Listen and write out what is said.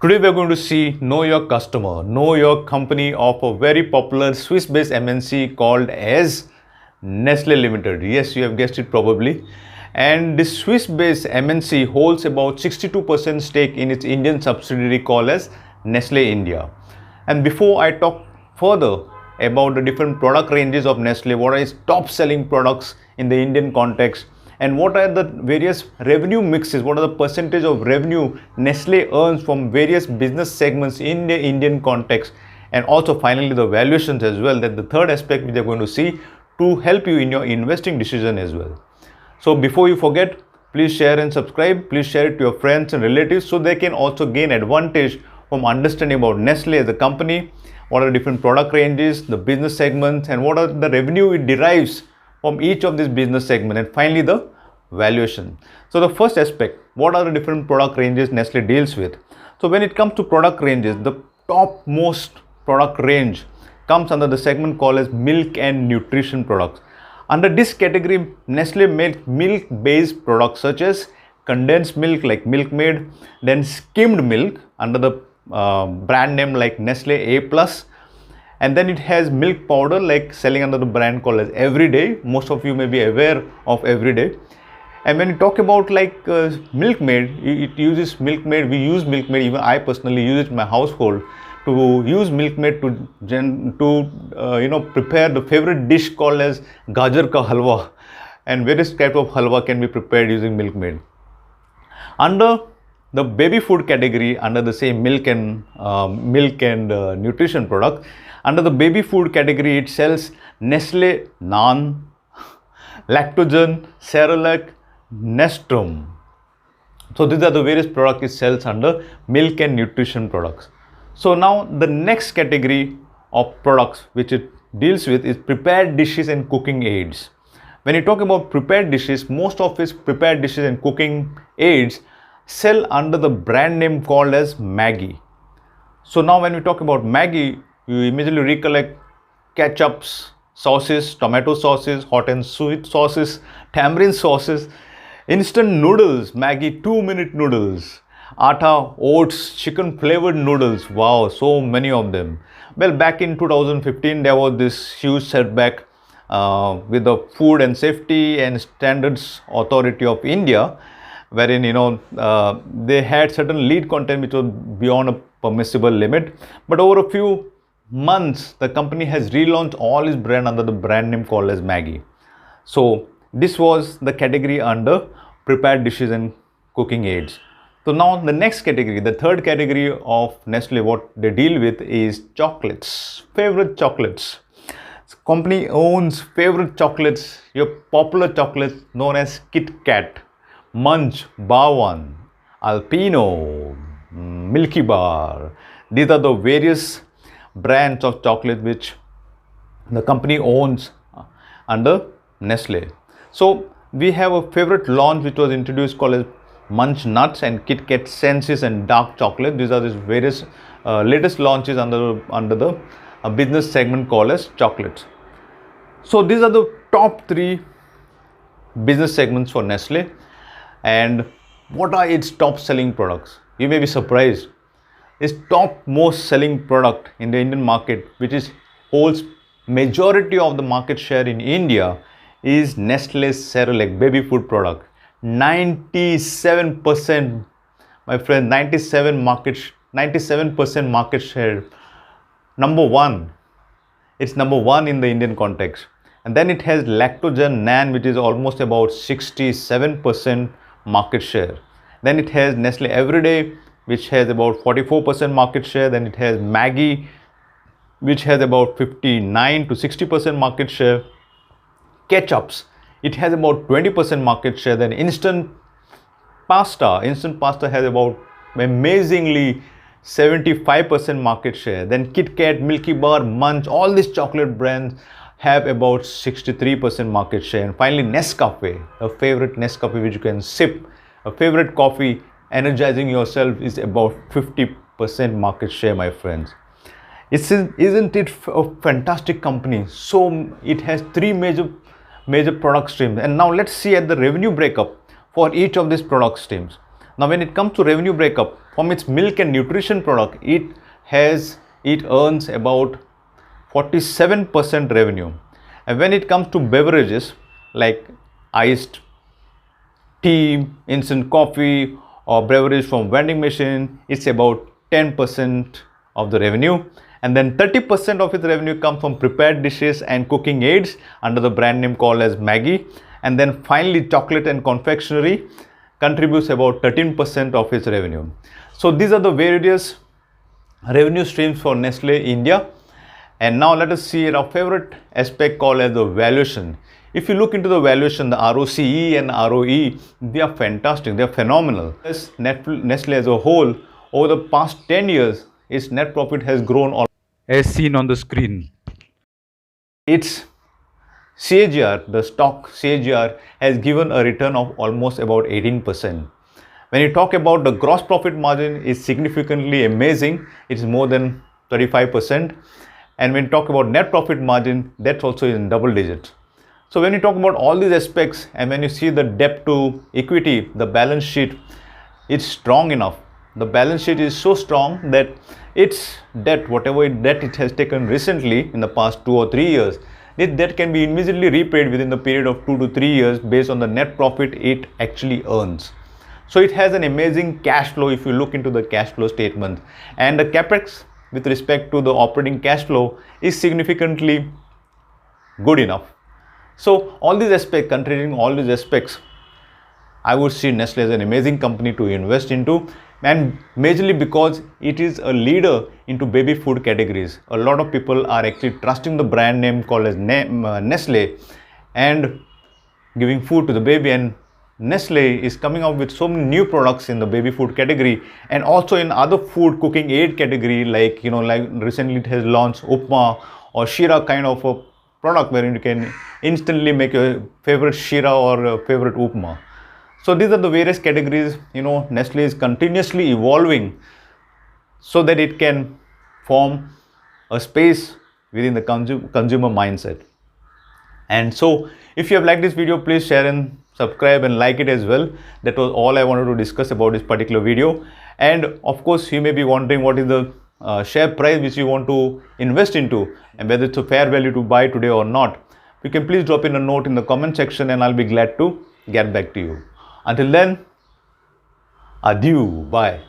Today we are going to see Know Your Customer, Know Your Company of a very popular Swiss-based MNC called as Nestle Limited. Yes, you have guessed it probably. And this Swiss-based MNC holds about 62% stake in its Indian subsidiary called as Nestle India. And before I talk further about the different product ranges of Nestle, what are its top selling products in the Indian context, and what are the various revenue mixes, what are the percentage of revenue Nestle earns from various business segments in the Indian context, and also finally the valuations as well. That the third aspect we are going to see to help you in your investing decision as well. So before you forget, please share and subscribe. Please share it to your friends and relatives so they can also gain advantage from understanding about Nestle as a company, what are the different product ranges, the business segments, and what are the revenue it derives from each of these business segments, and finally the valuation. So the first aspect, what are the different product ranges Nestle deals with? So when it comes to product ranges, the topmost product range comes under the segment called as milk and nutrition products. Under this category, Nestle makes milk-based products such as condensed milk like Milkmaid, then skimmed milk under the brand name like Nestle A Plus, and then it has milk powder like selling under the brand called as Everyday. Most of you may be aware of Everyday. And when you talk about like Milkmaid, it uses Milkmaid. We use Milkmaid. Even I personally use it in my household to use Milkmaid to prepare the favorite dish called as gajar ka halwa, and various type of halwa can be prepared using Milkmaid. Under the baby food category, under the same milk and nutrition product, under the baby food category, it sells Nestle Naan, Lactogen, Cerelac, Nestrum. So these are the various products it sells under milk and nutrition products. So now the next category of products which it deals with is prepared dishes and cooking aids. When you talk about prepared dishes, most of its prepared dishes and cooking aids sell under the brand name called as Maggi. So now when we talk about Maggi, you immediately recollect ketchups, sauces, tomato sauces, hot and sweet sauces, tamarind sauces, instant noodles, Maggi 2-minute noodles, atta, oats, chicken flavored noodles. Wow, so many of them. Well, back in 2015, there was this huge setback with the Food and Safety and Standards Authority of India, wherein they had certain lead content which was beyond a permissible limit. But over a few months, the company has relaunched all its brand under the brand name called as Maggi. So this was the category under prepared dishes and cooking aids. So now the next category, the third category of Nestle, what they deal with is chocolates, favorite chocolates. The company owns favorite chocolates, your popular chocolates known as Kit Kat, Munch, Bawan, Alpino, Milky Bar. These are the various brands of chocolate which the company owns under Nestle. So we have a favorite launch which was introduced called as Munch Nuts and Kit Kat Senses and Dark Chocolate. These are the various latest launches under the business segment called as chocolates. So these are the top 3 business segments for Nestle. And what are its top selling products? You may be surprised. Its top most selling product in the Indian market, which holds majority of the market share in India, is Nestle's Cerelac baby food product. 97%, my friend, 97% market share. Number one. It's number one in the Indian context. And then it has Lactogen Nan, which is almost about 67% market share. Then it has Nestle Everyday, which has about 44% market share. Then it has Maggi, which has about 59 to 60% market share. Ketchups, it has about 20% market share. Then instant pasta has about amazingly 75% market share. Then Kit Kat, Milky Bar, Munch, all these chocolate brands have about 63% market share. And finally Nescafe, a favorite Nescafe which you can sip, a favorite coffee, energizing yourself, is about 50% market share, my friends. Isn't it a fantastic company? So it has 3 major product streams. And now let's see at the revenue breakup for each of these product streams. Now when it comes to revenue breakup from its milk and nutrition product, it earns about 47% revenue. And when it comes to beverages like iced tea, instant coffee, or beverage from vending machine, it's about 10% of the revenue. And then 30% of its revenue comes from prepared dishes and cooking aids under the brand name called as Maggi. And then finally, chocolate and confectionery contributes about 13% of its revenue. So these are the various revenue streams for Nestle India. And now let us see our favorite aspect called as the valuation. If you look into the valuation, the ROCE and ROE, they are fantastic, they are phenomenal. Nestle as a whole, over the past 10 years, its net profit has grown as seen on the screen. Its CAGR, the stock CAGR, has given a return of almost about 18%. When you talk about the gross profit margin, is significantly amazing. It's more than 35%. And when you talk about net profit margin, that's also in double digits. So when you talk about all these aspects, and when you see the debt to equity, the balance sheet, it's strong enough. The balance sheet is so strong that its debt, whatever debt it has taken recently in the past 2 or 3 years, this debt can be immediately repaid within the period of 2 to 3 years based on the net profit it actually earns. So it has an amazing cash flow if you look into the cash flow statement. And the capex with respect to the operating cash flow is significantly good enough. So all these aspects, considering all these aspects, I would see Nestle as an amazing company to invest into, and majorly because it is a leader into baby food categories. A lot of people are actually trusting the brand name called as Nestle and giving food to the baby, and Nestle is coming out with so many new products in the baby food category and also in other food cooking aid category, like like recently it has launched Upma or Shira kind of a product where you can instantly make your favorite Shira or favorite Upma. So these are the various categories. Nestle is continuously evolving so that it can form a space within the consumer mindset. And so if you have liked this video, please share and subscribe and like it as well. That was all I wanted to discuss about this particular video. And of course, you may be wondering what is the share price which you want to invest into and whether it's a fair value to buy today or not. You can please drop in a note in the comment section and I'll be glad to get back to you. Until then, adieu, bye.